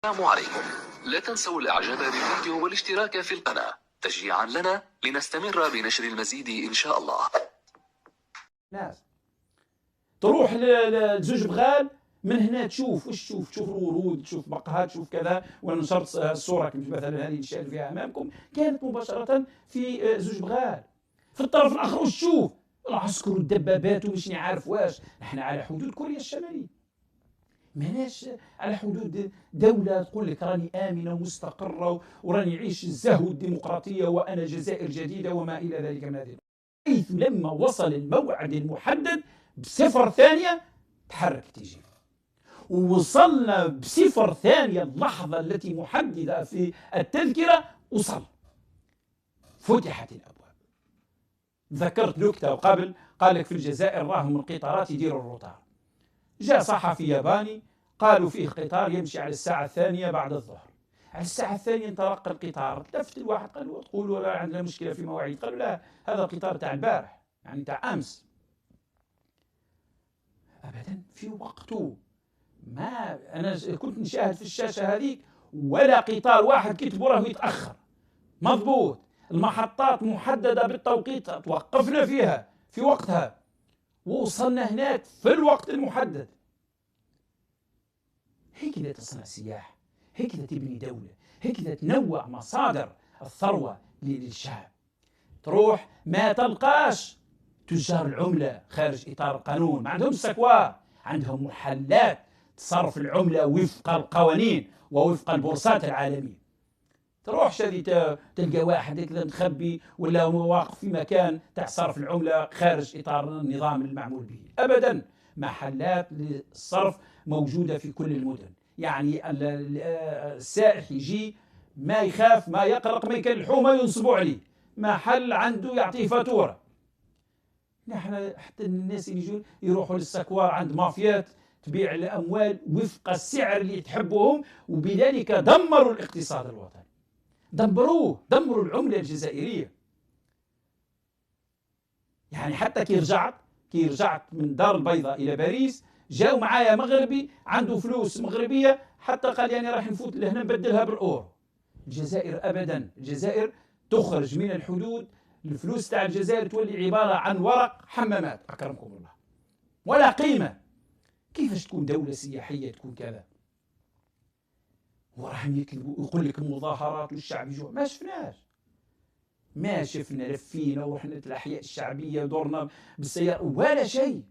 السلام عليكم. لا تنسوا الاعجاب بالفيديو والاشتراك في القناة تشجيعا لنا لنستمر بنشر المزيد ان شاء الله. ناس تروح لزوج بغال من هنا تشوف واش تشوف الورود، تشوف بقها، تشوف كذا. وانا نشرت الصوره مثلا هذه اللي فيها امامكم كانت مباشره في زوج بغال. في الطرف الاخر واش تشوف؟ العسكر والدبابات ومش عارف واش. نحن على حدود كوريا الشماليه، ماناش على حدود دولة تقول لك راني آمنة ومستقرة وراني عيش الزهو الديمقراطية وأنا جزائر جديدة وما إلى ذلك من هذه. حيث لما وصل الموعد المحدد بصفر ثانية تحرك تيجي، ووصلنا بصفر ثانية اللحظة التي محددة في التذكرة وصل، فتحت الأبواب. ذكرت نكتة قبل، قال لك في الجزائر راهم القطارات يديروا الروتار. جاء صحفي ياباني قالوا فيه قطار يمشي على الساعة 2 بعد الظهر. على الساعة 2 انطلق القطار. لفت الواحد قال له تقولوا لا عندنا مشكلة في مواعيد؟ قالوا لا، هذا القطار تاع البارح، يعني تاع أمس. أبدا في وقته. ما أنا كنت نشاهد في الشاشة هذيك ولا قطار واحد كتبوا راه يتأخر، مضبوط. المحطات محددة بالتوقيت، توقفنا فيها في وقتها ووصلنا هناك في الوقت المحدد. هكذا تصنع سياحة، هكذا تبني دولة، هكذا تنوع مصادر الثروة للشعب. تروح ما تلقاش تجار العملة خارج إطار القانون، ما عندهم سكوار، عندهم محلات تصرف العملة وفق القوانين ووفق البورصات العالمية. تروح شادي تلقى واحد هكذا مخبي ولا هو واقف في مكان تاع صرف العملة خارج إطار النظام المعمول به. أبدا، محلات للصرف موجودة في كل المدن. يعني السائح يجي ما يخاف، ما يقلق، ما يكلحوه، ما ينصبوا عليه، محل عنده يعطيه فاتورة. نحن حتى الناس اللي يجون يروحوا للسكوار عند مافيات تبيع الأموال وفق السعر اللي تحبهم، وبذلك دمروا الاقتصاد الوطني، دمروا العملة الجزائرية. يعني حتى كي رجعت من دار البيضاء إلى باريس جاءوا معايا مغربي عنده فلوس مغربية، حتى قال يعني راح نفوت لهنا نبدلها بالأورو. الجزائر أبدا، الجزائر تخرج من الحدود، الفلوس تاع الجزائر تولي عبارة عن ورق حمامات أكرمكم الله، ولا قيمة. كيفاش تكون دولة سياحية تكون كذا؟ وراهم يكذبوا يقول لك المظاهرات والشعب يجوع. ما شفنا لفينا ورحنا الأحياء الشعبية ودورنا بالسيارة ولا شيء.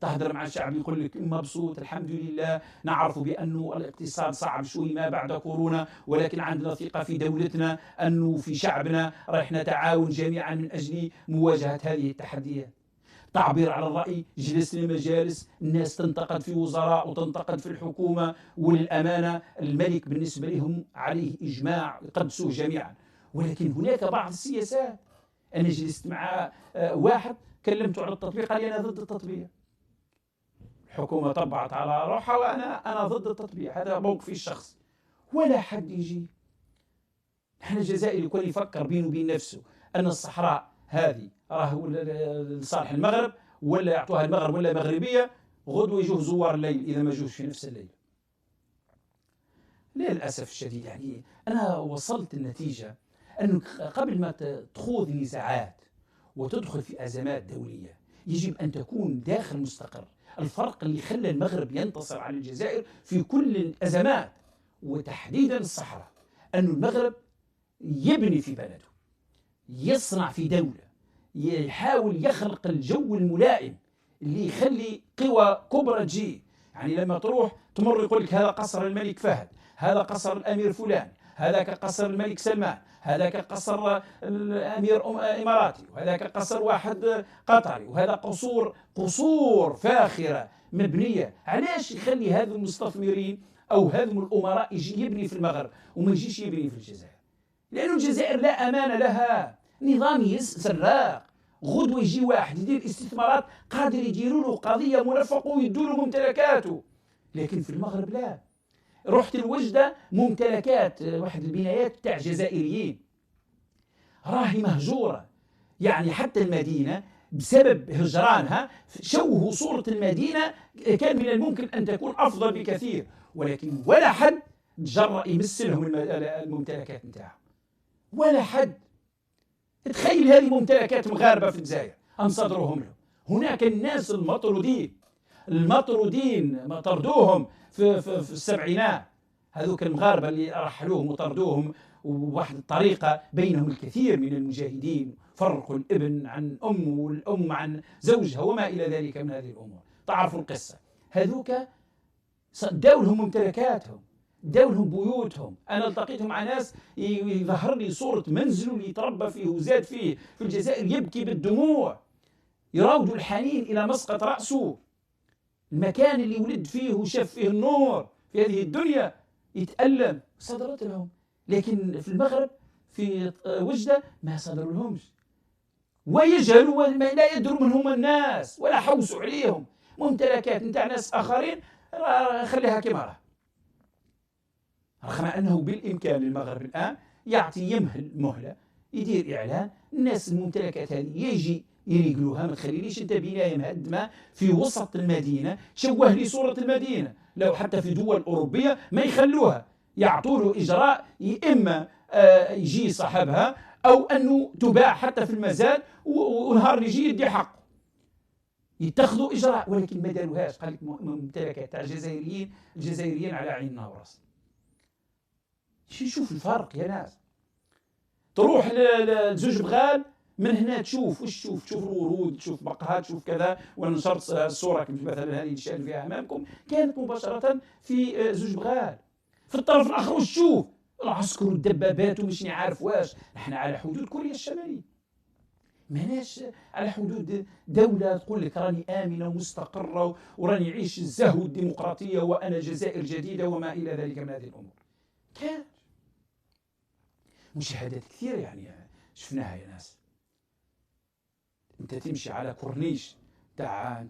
تهدر مع الشعب يقول لك مبسوط الحمد لله، نعرف بأنه الاقتصاد صعب شوي ما بعد كورونا، ولكن عندنا ثقة في دولتنا أنه في شعبنا راح نتعاون جميعا من أجل مواجهة هذه التحديات. تعبير على الرأي، جلسنا مجالس الناس تنتقد في وزراء وتنتقد في الحكومة، وللأمانة الملك بالنسبة لهم عليه إجماع يقدسوه جميعا. ولكن هناك بعض السياسات. أنا جلست مع واحد كلمته على التطبيق قال لي أنا ضد التطبيق. الحكومة طبعت على روحها وأنا ضد التطبيق، هذا موقفي الشخصي. ولا حد يجي. نحن الجزائري كل يفكر بينه وبين نفسه أن الصحراء هذه راه لصالح المغرب، ولا يعطوها المغرب ولا مغربية، غدوة يجوه زوار الليل إذا ما جوش في نفس الليل. للأسف الشديد يعني أنا وصلت النتيجة أنه قبل ما تخوض نزاعات وتدخل في أزمات دولية يجب أن تكون داخل مستقر. الفرق اللي خلى المغرب ينتصر على الجزائر في كل الأزمات وتحديدا الصحراء، أن المغرب يبني في بلده، يصنع في دولة، يحاول يخلق الجو الملائم اللي يخلي قوى كبرى تجي. يعني لما تروح تمر يقول لك هذا قصر الملك فهد، هذا قصر الأمير فلان، هذاك قصر الملك سلمان، هذاك قصر الأمير إماراتي، وهذاك قصر واحد قطري، وهذا قصور فاخرة مبنية. علاش يخلي هذا المستثمرين أو هذا الأمراء يجي يبني في المغرب وما يجيش يبني في الجزائر؟ لأن الجزائر لا أمان لها، نظام سراق. غدوة يجي واحد يدير استثمارات قادر يديروا له قضية مرفقة ويدوا له ممتلكاته. لكن في المغرب لا. رحت الوجدة ممتلكات واحد البنايات تاع جزائريين راهي مهجورة. يعني حتى المدينة بسبب هجرانها شوهوا صورة المدينة، كان من الممكن أن تكون أفضل بكثير، ولكن ولا حد تجرأ يمس لهم الممتلكات نتاعهم، ولا حد. تخيل هذه ممتلكات مغاربة في الجزائر أنصدروهم لهم. هناك الناس المطرودين ما طردوهم في السبعينات، هذوك المغاربة اللي رحلوهم وطردوهم، وواحد الطريقة بينهم الكثير من المجاهدين، فرقوا الابن عن أمه والأم عن زوجها وما إلى ذلك من هذه الأمور. تعرفوا القصة. هذوك داو لهم ممتلكاتهم، داو لهم بيوتهم. أنا التقيتهم مع ناس يظهر لي صورة منزله اللي يتربى فيه وزاد فيه في الجزائر، يبكي بالدموع، يراود الحنين إلى مسقط رأسه. المكان اللي ولد فيه وشاف فيه النور في هذه الدنيا يتألم. صدرت لهم، لكن في المغرب في وجدة ما صدروا لهمش، ويجهلوا لا يدروا من هم الناس ولا حوسوا عليهم. ممتلكات نتاع ناس آخرين خليها كما راه، رغم أنه بالإمكان للمغرب الآن يعطي مهلة، يدير إعلان الناس الممتلكات هذه يجي يريقلوها، ما تخليليش انت بنايه مهدمه في وسط المدينه تشوه لي صوره المدينه. لو حتى في دول اوروبيه ما يخلوها، يعطوا له اجراء، يا اما يجي صاحبها او انه تباع حتى في المزاد، ونهار اللي يجي يدي حقه، يتخذوا اجراء. ولكن ما داروهاش، قال لك ممتلكات تاع الجزائريين على عيننا وراسنا. شوف الفرق يا ناس. تروح لزوج بغال من هنا تشوف وش تشوف الورود، تشوف بقهات، تشوف كذا. وانا نشرت الصوره مثلا هذه اللي شاهد فيها امامكم كانت مباشره في زوج بغال. في الطرف الاخر وش تشوف؟ العسكر والدبابات ومش عارف واش. نحن على حدود كوريا الشماليه، ماناش على حدود دوله تقول لك راني امنه ومستقره وراني عيش الزهو الديمقراطيه وانا جزائر جديده وما الى ذلك من هذه الامور. كان مشاهدات كثيره يعني شفناها يا ناس. انت تمشي على كورنيش تاع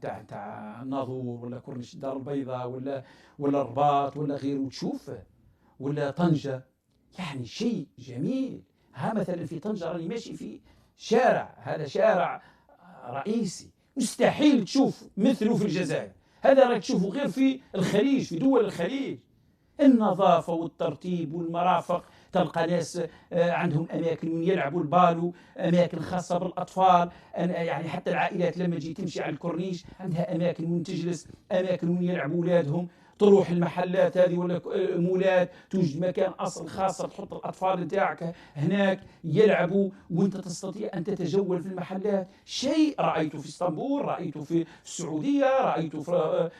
الناظور، ولا كورنيش الدار البيضاء، ولا الرباط، ولا غيره، وتشوف، ولا طنجة، يعني شيء جميل. ها مثلا في طنجة راني ماشي في شارع، هذا شارع رئيسي مستحيل تشوف مثله في الجزائر. هذا راك تشوفه غير في الخليج، في دول الخليج. النظافة والترتيب والمرافق، تلقى ناس عندهم أماكن وين يلعبوا البالو، أماكن خاصة بالأطفال، يعني حتى العائلات لما تجي تمشي على الكورنيش عندها أماكن وين تجلس، أماكن وين يلعبوا أولادهم. تروح المحلات هذه ولا مولات توجد مكان أصل خاصة تحط الأطفال نتاعك هناك يلعبوا، وانت تستطيع أن تتجول في المحلات. شيء رأيته في اسطنبول، رأيته في السعودية، رأيته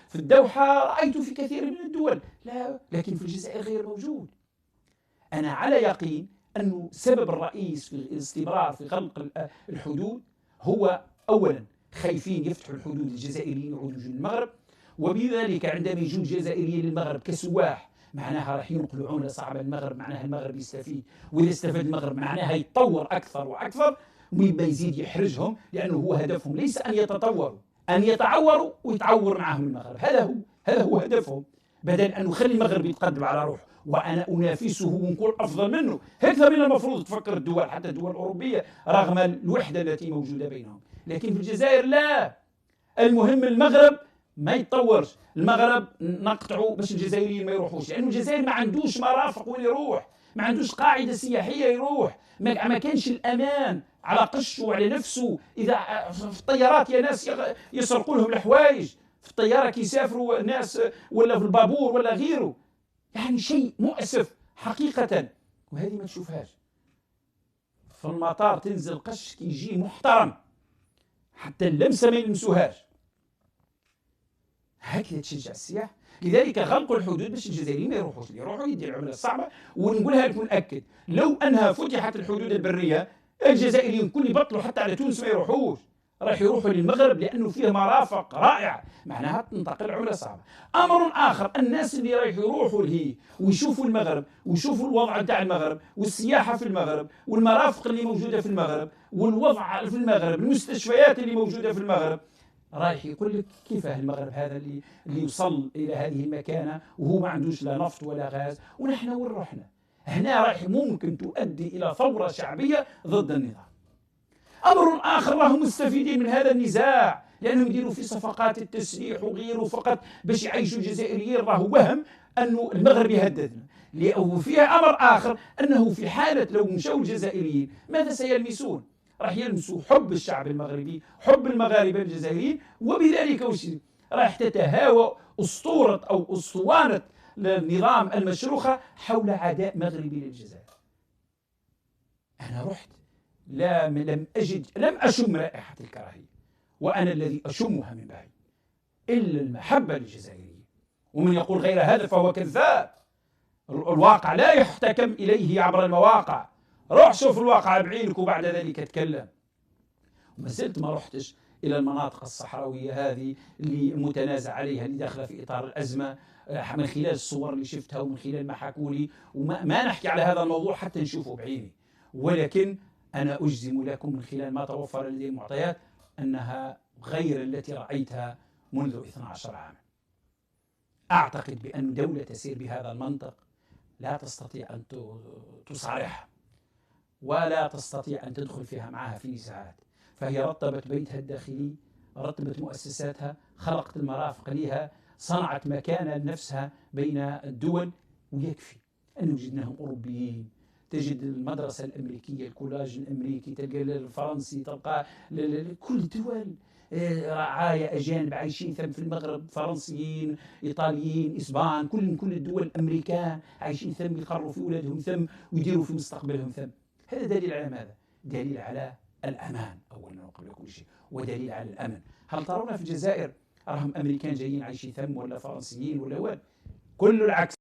في الدوحة، رأيته في كثير من الدول، لا لكن في الجزائر غير موجود. أنا على يقين أنه السبب الرئيس في الاستمرار في غلق الحدود هو أولا خايفين يفتحوا الحدود الجزائريين يعودوا للمغرب، وبذلك عندما يجوا الجزائريين للمغرب كسواح معناها راح ينقلوا عملة صعبة للمغرب، معناها المغرب يستفيد، وإذا استفاد المغرب معناها يتطور أكثر وأكثر، ويبقى يزيد يحرجهم، لأنه هو هدفهم ليس أن يتطوروا، أن يتعوروا ويتعور معهم المغرب. هذا هو هدفهم، بدل أن نخلي المغرب يتقدم على روحه وأنا أنافسه ونكون أفضل منه. هكذا من المفروض تفكر الدول، حتى الدول الأوروبية، رغم الوحدة التي موجودة بينهم. لكن في الجزائر لا، المهم المغرب ما يتطورش، المغرب نقطعه باش الجزائريين ما يروحوش، لأنه الجزائر ما عندوش مرافق وين يروح، ما عندوش قاعدة سياحية يروح، ما كانش الأمان على قشه وعلى نفسه. إذا في الطيارات يا ناس يسرقوا لهم الحوايج في الطيارة كي يسافروا الناس، ولا في البابور ولا غيره، يعني شيء مؤسف حقيقة. وهذه ما تشوفهاش في المطار، تنزل قش كي يجي محترم حتى اللمسة ما يلمسوهاش. هكذا تشجع السياح. لذلك غلقوا الحدود باش الجزائريين ما يروحوش، اللي يروحوا يدير العملة الصعبة. ونقولها لكم نأكد، لو أنها فتحت الحدود البرية الجزائريين كل يبطلوا حتى على تونس ما يروحوش، راح يروحوا للمغرب لأنه فيه مرافق رائعة، معناها تنتقل العملة صعبة. أمر آخر، الناس اللي راح يروحوا له ويشوفوا المغرب ويشوفوا الوضع بتاع المغرب والسياحة في المغرب والمرافق اللي موجودة في المغرب والوضع في المغرب، المستشفيات اللي موجودة في المغرب، رايح يقول لك كيفاه المغرب هذا اللي يوصل إلى هذه المكانة وهو ما عندوش لا نفط ولا غاز، ونحن وين رحنا؟ هنا رايح ممكن تؤدي إلى ثورة شعبية ضد النظام. أمر آخر، راهم مستفيدين من هذا النزاع لأنهم يديروا في صفقات التسليح وغيره فقط باش يعيشوا الجزائريين. راهو وهم أنه المغرب يهددنا، وفيها أمر آخر، أنه في حالة لو مشوا الجزائريين ماذا سيلمسون؟ راح يلمسوا حب الشعب المغربي، حب المغاربة الجزائريين، وبذلك راح تتهاوى أسطورة أو أسطوانة النظام المشروخة حول عداء مغربي للجزائر. أنا رحت لم أشم رائحة الكراهية، وأنا الذي أشمها من بعيد، إلا المحبة للجزائريين. ومن يقول غير هذا فهو كذاب. الواقع لا يحتكم إليه عبر المواقع. روح شوف الواقع بعينك وبعد ذلك تكلم. وما زلت ما رحتش إلى المناطق الصحراوية هذه اللي متنازع عليها، اللي داخلة في إطار الأزمة، من خلال الصور اللي شفتها ومن خلال ما حكولي، وما نحكي على هذا الموضوع حتى نشوفه بعيني. ولكن أنا أجزم لكم من خلال ما توفر لدي المعطيات أنها غير التي رأيتها منذ 12 عاما. أعتقد بأن دولة تسير بهذا المنطق لا تستطيع أن تصارحها، ولا تستطيع أن تدخل فيها معها في نزاعات. فهي رتبت بيتها الداخلي، رتبت مؤسساتها، خلقت المرافق لها، صنعت مكانة لنفسها بين الدول. ويكفي أن وجدناهم أوروبيين. تجد المدرسة الأمريكية، الكولاج الأمريكي، تلقى الفرنسي، تلقى كل الدول رعاية أجانب عايشين ثم في المغرب، فرنسيين، إيطاليين، إسبان، كل الدول الأمريكان عايشين ثم، يقروا في أولادهم ثم ويديروا في مستقبلهم ثم. هذا دليل على ماذا؟ دليل على الأمان أولا وقبل كل شيء، ودليل على الأمن. هل ترون في الجزائر راهم أمريكان جايين عايشين ثم، ولا فرنسيين، ولا كل العكس؟